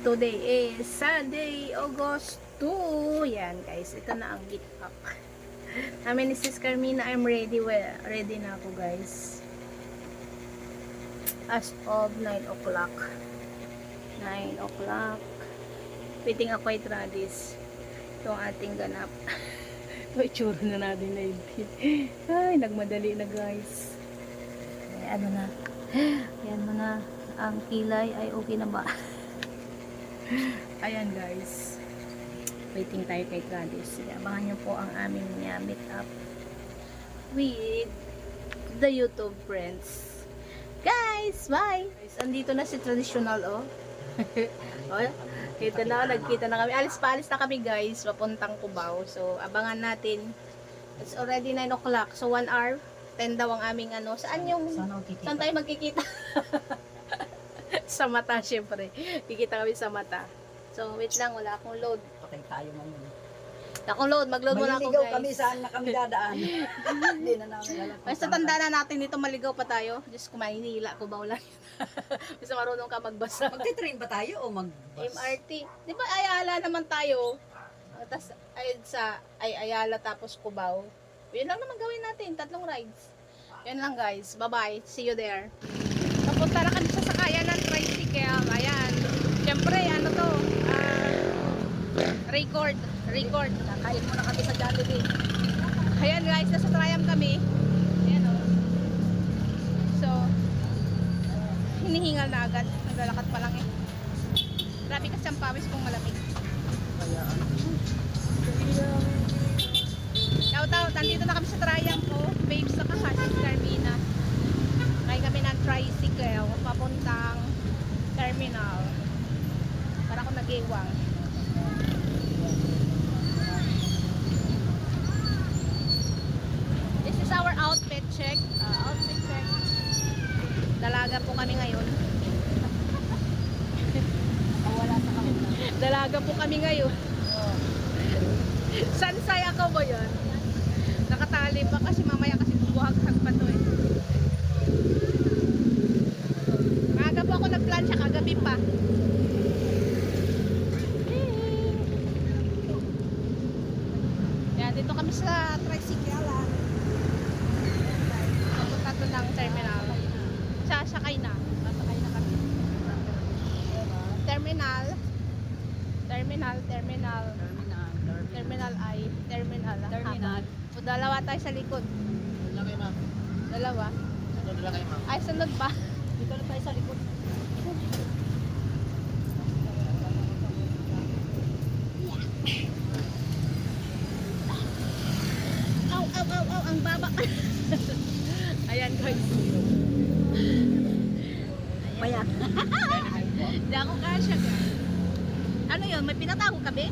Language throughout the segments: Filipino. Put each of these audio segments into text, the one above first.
today is Sunday, August 2. Yan guys, ito na ang get up. Namin ni Sis Carmina, I'm ready. Well, ready na ako guys. As of 9 o'clock. 9 o'clock. Waiting ako kay Tradis. Ito ang ating ganap. Ito, itsura na natin na yun. Ay, nagmadali na guys. Ay, ano na. Yan mo na. Ang kilay ay okay na ba? Ayan guys. Waiting tayo kay Tradis. Sige, abangan nyo po ang aming meet up with the YouTube friends. Guys, bye! Guys, andito na si Traditional, oh. Oh, kita na, nagkita na kami. Alis na kami guys, papuntang Cubao. So, abangan natin. It's already 9 o'clock. So, 1 hour. 10 daw ang aming ano. Saan tayo magkikita? Sa mata, syempre. Kikita kami sa mata. So, wait lang. Wala akong load. Patay tayo mamaya. Akong load. Mag-load muna ako, guys. Kami saan na kami dadaan. Hindi na namin alam. Basta tanda na natin dito, maligaw pa tayo. Diyos ko, Maynila ko ba ulan. Basta marunong ka magbasa. Magte-train ba tayo o mag-bus? MRT. Di ba Ayala naman tayo? Tapos Ayala tapos Cubao. Yun lang naman gawin natin. 3 rides. Yun lang, guys. Bye-bye. See you there. Napunta na kami sa sakayan ng tricycle. Ayan. Siyempre, ano to? Record. Kakain muna kami sa Jollibee. Ayan guys, nasa Triumph kami. Ayan o. So, hinihingal na agad. Naglalakad pa lang eh. Grabe kasi ang pawis kong malamig. Shout-out, nandito na kami sa Triumph po. Babes sa Sis Carmina. Kain kami ng tricycle papuntang terminal. Para ako nag-iwang. This is our outfit check. Outfit check. Dalaga po kami ngayon. Wala sa kami. Dalaga po kami ngayon. Sansay ako ba yan? Nakatali pa kasi mamaya kasi bubuhagsak pa to eh. Maaga po ako nag-plancha kagabi pa. Yan, dito kami sa tricycle ah. Papunta to ng terminal. Sasakay na. Sasakay na kami. Terminal. O, dalawa tayo sa likod. Dalawa. Ay, sunod pa. Dito na tayo sa likod. Aw, ang baba. Ayan guys. Maya. Hindi ako kasya guys. Ano yun? May pinatago ka be?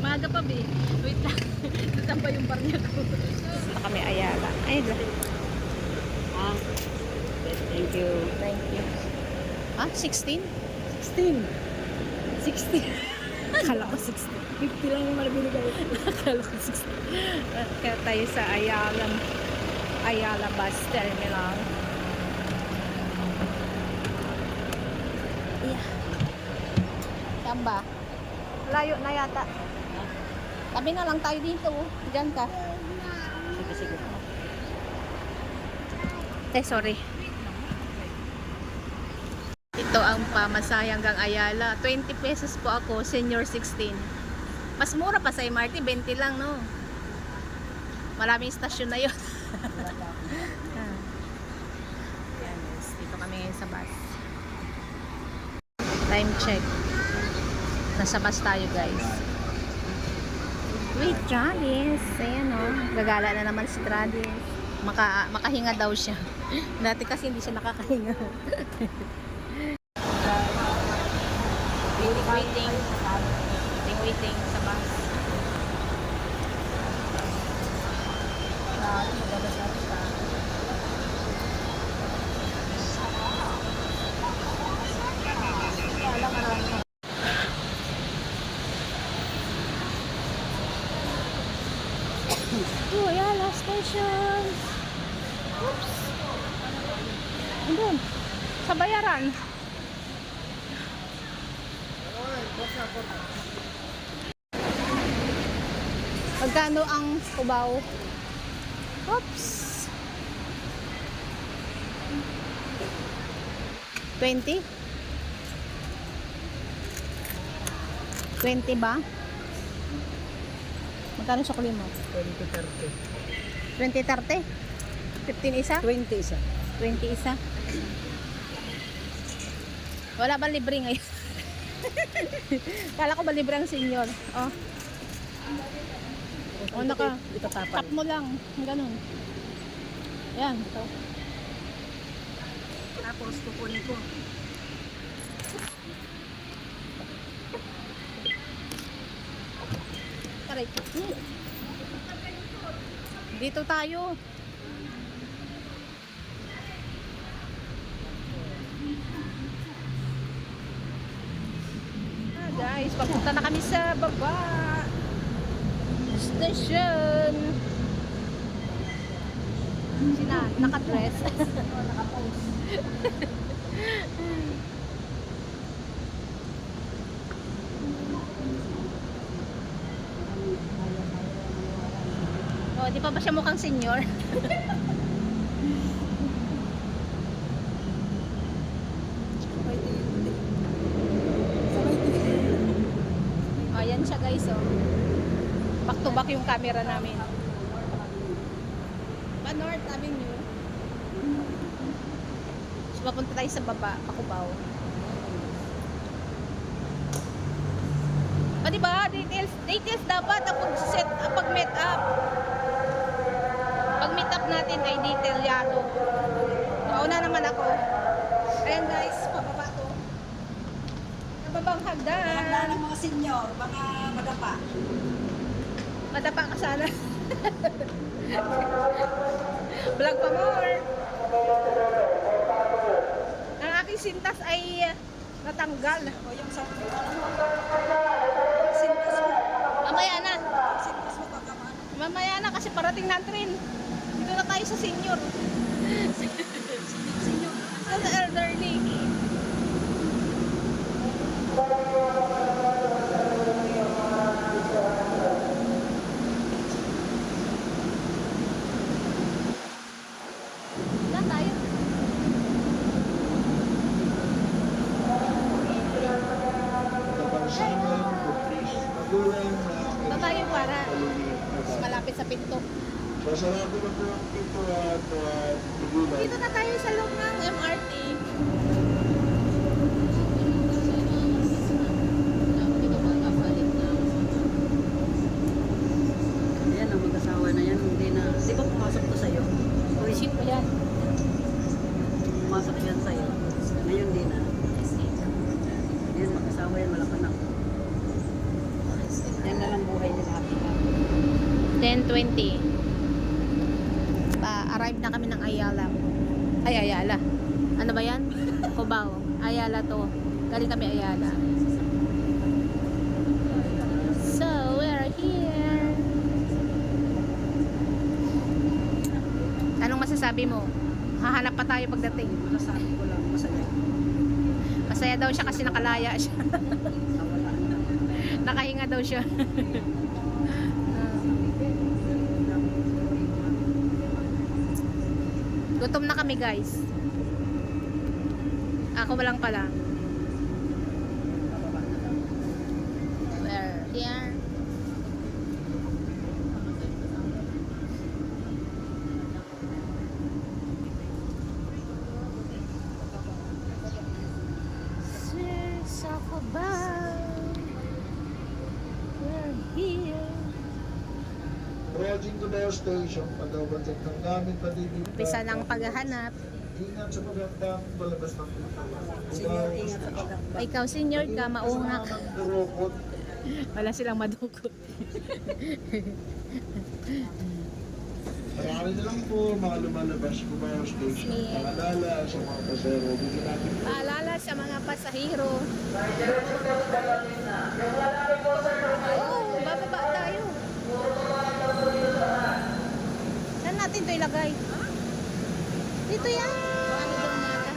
Maga pa be. Wait lang. Saan pa yung bar niya ko? Basta kami Ayala. Ay, Thank you. thank you. Ah, 16? 16. Akala ko 16. 50 lang yung malabinigay. Akala ko 16. Kaya tayo sa Ayala bus terminal. Yeah. Saan ba? Layo na yata. Tabi na lang tayo dito. Diyan ka. Sige. Sorry. Ito ang pamasahe hanggang Ayala. 20 pesos po ako, senior 16. Mas mura pa sa MRT, 20 lang, no? Maraming stasyon na yun. Ayan, guys. Dito kami ngayon sa bus. Time check. Nasa bus tayo, guys. Wait, Travis. Ayan, o. Gagala na naman si Travis. Makahinga daw siya. Dati kasi hindi siya nakakahinga. waiting sa bus. Oh, Ayala Station. Oops. Andun. Sa bayaran. Magkano ang Cubao? Oops. 20? 20 ba? Magkano sukli mo? 20-30. 20-30? 15 isa? 20 isa. 20 isa? Wala ba libre ngayon? Kala ko ba libre ang senior? Oh. O naka, Itatapal. tap mo lang. Ganun. Yan. Tapos kukunin ko. Taray. Dito tayo. Guys, papunta na kami sa baba. Station. Sina, nakadress. Oh, di pa ba siya mukhang senior? Oh, yan siya guys, oh. Back to back yung camera namin. Pa North Avenue. So, papunta tayo sa baba, Pakubaw. O, diba? Details dapat pag meet up. Pag meet up natin ay detalyado. Mauna naman ako. Ayan guys, pababa to. Nababang hagdan. Handa ng mga senior, mga madapa. Madapa ka sana. Vlog pa more. Ang aking sintas ay natanggal. O yung sa sintas mo. Mamaya na. Sintas mo pagkaman. Mamaya na kasi parating na ang train. Dito na tayo sa senior. Senior. Sa elderly. Na tayo. Na tayo para mas malapit sa pinto. Masarado na po ang pinto at tugulan. Dito na tayo sa loob ng MRT. Ayan ang mag-asawa na yan. Hindi na. Di ba pumasok to sa'yo? Receipt mo yan. Pumasok yan sa'yo. Ngayon di na. Yan mag-asawa yan. Wala ka na. Yan na lang buhay nila. 10:20. Pa-arrive na kami ng Ayala. Ay, Ayala. Ano ba yan? Cubao. Ayala to. Galing kami Ayala. So, we're here. Anong masasabi mo? Hahanap pa tayo pagdating. Masasabi ko lang masaya. Masaya daw siya kasi nakalaya siya. Nawala na. Nakahinga daw siya. Gutom na kami guys. Ako walang pala. We're here. Sa Cubao. We're here. Approaching to the station, pagkawansat ng gamit, patigil. Umpisa ng paghahanap. Ingat sa paghandang balabas ng pinto. Senior, ingat sa pagkakita. Ikaw senior ka, maungak. Ng durokot. Wala silang madukot. Marami na lang po mga lumalabas po ba station. Yeah. Paalala sa mga pasero. Bigyan natin po. Paalala sa mga pasahero. Oh, bababa tayo. Saan natin ito ilagay? Dito yan. Ano daw mata?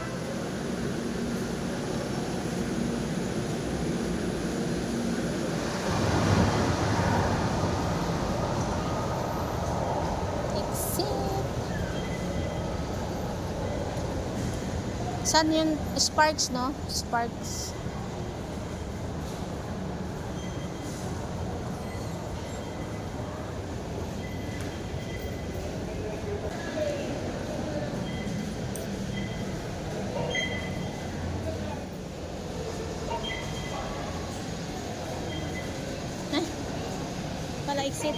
Saan yung Sparks, no? Sparks. Eh, pala exit.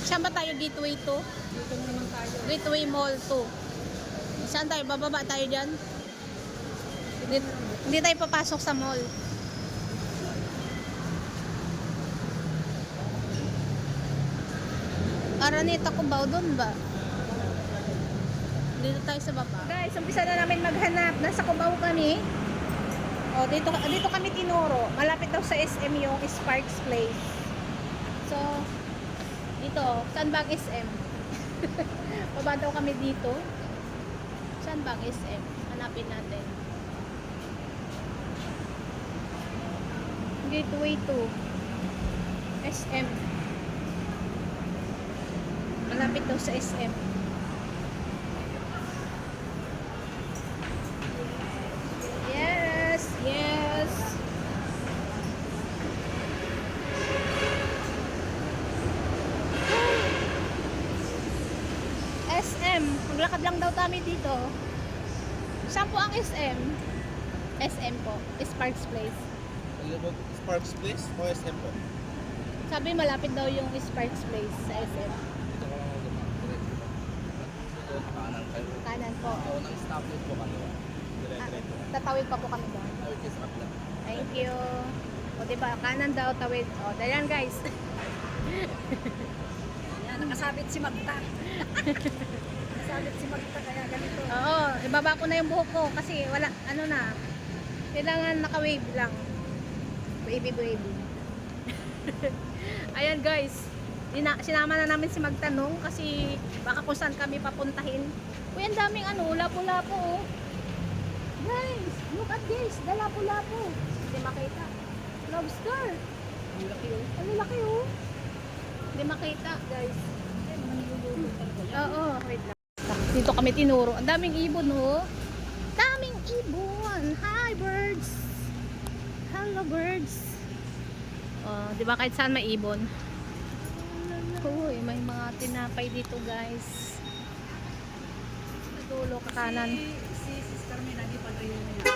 Saan ba tayo? Gateway 2? Dito naman tayo. Gateway Mall 2. Saan tayo? Bababa tayo dyan? Hindi tayo papasok sa mall. Araneta ko ba? Doon ba? Dito tayo sa baba. Guys, umpisa na namin maghanap. Nasa Cubao kami. O, dito kami tinuro. Malapit daw sa SM yung Sparks Place. So, dito, saan ba ang SM? Baba daw kami dito. Saan ba ang SM? Hanapin natin. Gateway 2. SM. Malapit daw sa SM. Yes, yes. SM. Maglakad lang daw kami dito. Saan po ang SM? SM po. Sparks Place. Sparks Place o SM po? Sabi malapit daw yung Sparks Place sa SM. Dito ka lang ako naman. Diretso po. Dito, kanan kayo. Kanan po. Oo, nang stoplight po kami. Ah, Diretso. tatawid pa po kami doon. Tawid kayo sa kapila. Thank you. O diba, kanan daw, tawid. O, dayan guys. Yan, nakasabit si Magta. Nakasabit si Magta kaya ganito. Oo, ibaba ko na yung buhok ko kasi wala, ano na, kailangan naka-wave lang. Wavy. Ayan guys, sinama na namin si Magtanong kasi baka kung saan kami papuntahin. Uy, ang daming ano, lapo-lapo oh. Guys, look at this, the lapo-lapo. Hindi makita. Lobster. Ang laki yun. Ang laki oh. Hindi makita guys. Oo, wait lang. Dito kami tinuro. Ang daming ibon oh. Daming ibon. Hi birds. Hello birds. Oh, 'di ba kahit saan may ibon? Uy, may mga tinapay dito, guys. Sa dulo kanan. Si Sister May lagi pa rin niya.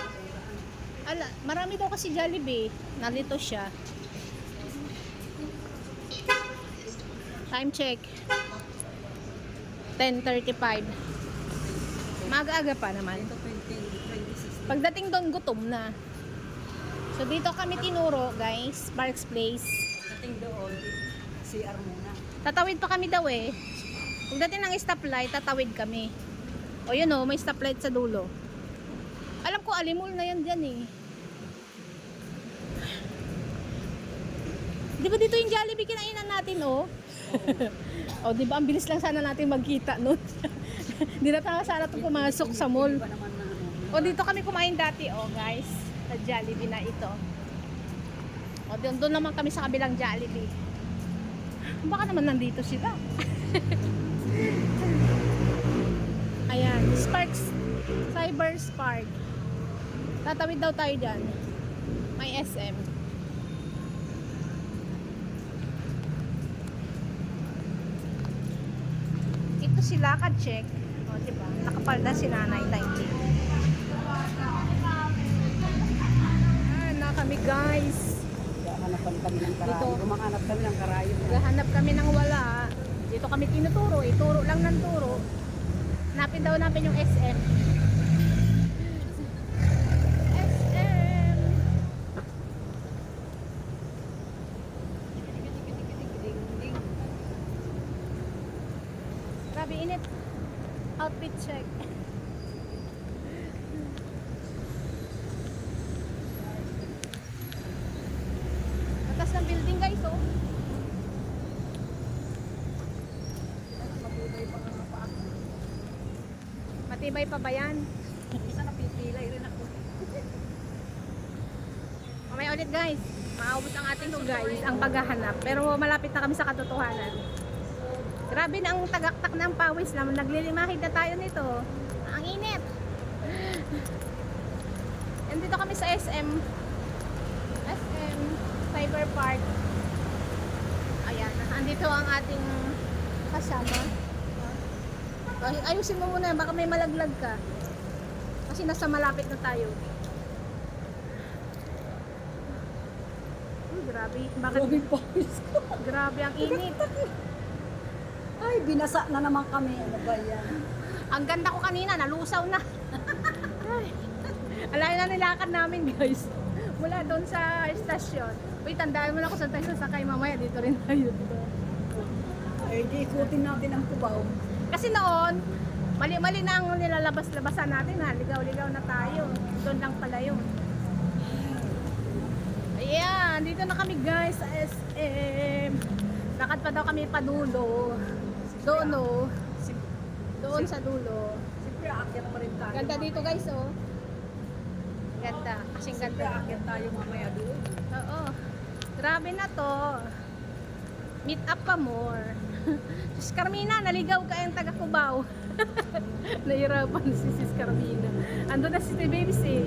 Ala, marami daw kasi Jollibee. Nalito siya. Time check. 10:35. Maaga-aga pa naman. Ito 26. Pagdating doon, gutom na. So, dito kami tinuro, guys. Sparks Place. Dating doon, CR muna. Tatawid pa kami daw eh. Pagdating ng stoplight, tatawid kami. O yun o, may stoplight sa dulo. Alam ko, Alimol na yan dyan eh. Di ba dito yung Jollibee kinainan natin oh? O di ba, ang bilis lang sana natin magkita nun. Di na tayo sana ito pumasok sa mall. Iba naman na ano. O dito kami kumain dati oh guys. Sa Jollibee na ito. O doon naman kami sa kabilang Jollibee. Baka naman nandito sila. Ayan, Sparks. Cyber Spark. Tatawid daw tayo dyan. May SM. Ito si Lakad Check. O diba? Nakapalda si Nanay 19. Na kami guys. Hanapan kami ng karayo. Dito. Gumahanap kami ng karayo. Naghahanap kami ng wala. Dito kami tinuturo. Turo lang ng turo. Hanapin daw namin yung SM. SM. Grabe init. Outfit check. Atas ng building guys oh. Matibay pa ba yan? Isa napipilay rin ako. Mamaya ulit guys. Maubos ang ating to guys, ang paghahanap. Pero malapit na kami sa katotohanan. Grabe na ang tagaktak ng pawis naman. Naglilimahid na tayo nito. Ang init. Nandito kami sa SM Cyber Park. Ayan, andito ang ating kasama. Ayusin mo muna, baka may malaglag ka. Kasi nasa malapit na tayo. Grabe, bakit? Grabe pawis ko. Grabe ang init. Ay, binasa na naman kami. Ano ba yan? Ang ganda ko kanina, nalusaw na. Ay, alay na nilakad namin guys. Mula doon sa estasyon. Uy, tandaan mo na kung saan tayo sasakay mamaya. Dito rin tayo. Ay, di ikutin natin ang Cubao. Kasi noon, mali-mali na ang nilalabas-labasan natin ha. Ligaw-ligaw na tayo. Doon lang pala yun. Ayan, dito na kami guys sa SM. Lakad pa daw kami padulo. Doon oh. Doon sa dulo. Siyempre, aakyat pa rin tayo. Ganda dito guys oh. Ganda. Kasing Siyempre, ganda. aakyat tayo mamaya doon. Oo. Grabe na to. Meet up pa more. Sis Carmina, naligaw ka yung taga Cubao. Nahirapan si Sis Carmina. Ando na si Babes eh.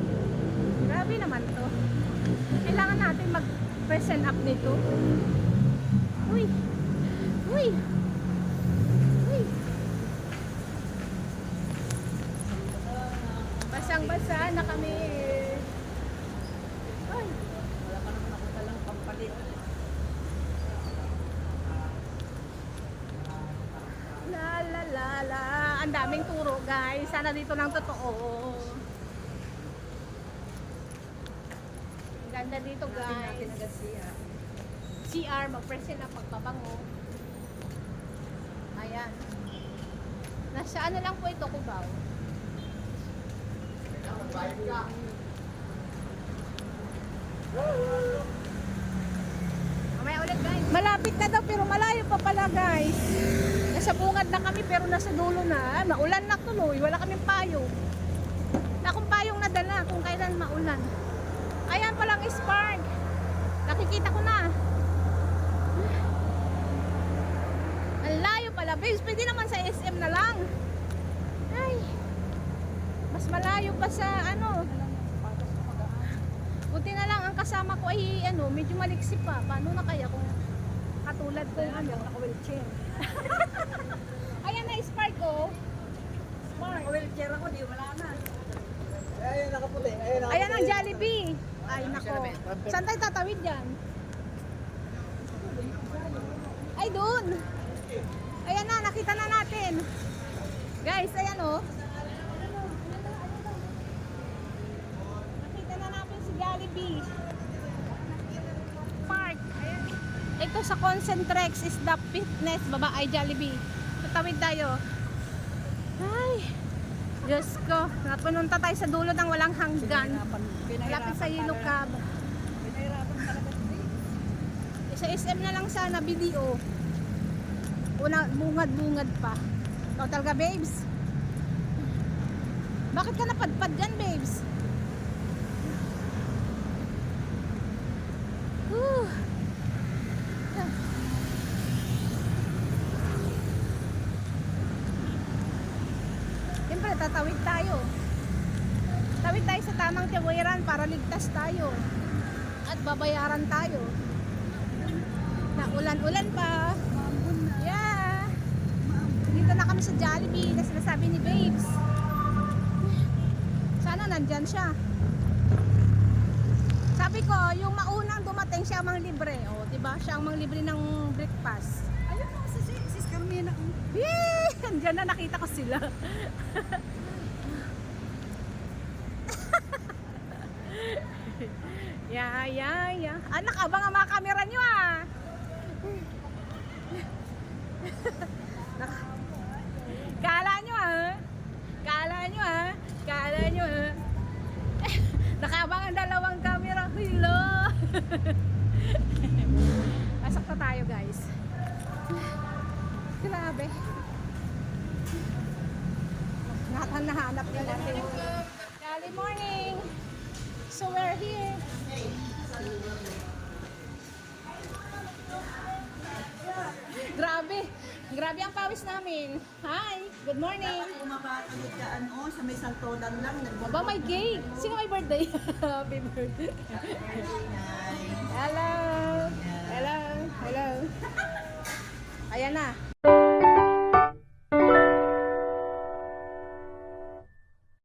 Grabe naman to. Kailangan natin mag-present up nito. Uy! Uy! Uy! Basang-basa na kami. Ay! Wala pa naman ako talang pampalit. La la la la. Ang daming turo guys. Sana dito lang totoo. Ang ganda dito Natin natin guys. agad siya. CR, mag-present na pagbabango. Ayan. Nasa ano lang po ito, Cubao. Mamaya ulit guys. Malapit na daw pero malayo pa pala guys. Nasa bungad na kami pero nasa dulo na. Maulan na tuloy. Wala kaming payong. Na akong payong nadala kung kailan maulan. Ayan palang Spark. Nakikita ko na. Ang layo pala. Babes, pwede naman sa SM na lang. Ay. Mas malayo pa sa ano. Buti na lang ang kasama ko ay ano, medyo maliksi pa. Paano na kaya kung katulad ko Kaya ano. ano, naka-wheelchair. Ayan na Spark ko. Spark. Naka-wheelchair ako, di wala na. Ayun, nakaputi. Ayun, Ayan ang Jollibee. Ay nako. Saan tayo tatawid dyan? Ay doon. Ayan na, nakita na natin. Guys, ayan oh. Nakita na natin si Jollibee. Park. Ayan. Ito sa Concentrex is the fitness. Baba ay Jollibee. Tatawid tayo. Ay. Diyos ko. Napununta tayo sa dulo ng walang hanggan. Lapit sa Yellow Cab. Pinahirapan talaga siya. Sa SM na lang sana video. Una, bungad-bungad pa. Ikaw talaga, babes. Bakit ka napadpad dyan, babes? Whew. Siyempre, tatawid tayo. Tawid tayo sa tamang tiwiran para ligtas tayo. At babayaran tayo. Na ulan-ulan pa. Yeah. Dito na kami sa Jollibee na sinasabi ni Babes. Sana nandyan siya. Sabi ko, yung maunang dumating siya ang mga libre. O, diba? Siya ang mga libre ng breakfast. Ayun na, sis Carmina. Yay! Andyan na, nakita ko sila. Yeah. Anak, abang ang mga kamera nyo ah. Kala nyo ah. Nakabang ang dalawang camera. Hello. Pasok na tayo guys. Grabe. nahanap din natin. Early morning! So we're here. Grabe! Grabe ang pawis namin. Hi! Good morning! Umabakagod ka ano, sa may saltodan lang. Aba, may cake! Sino may birthday? Happy birthday! Hello! Hello! Hello! Ayan na.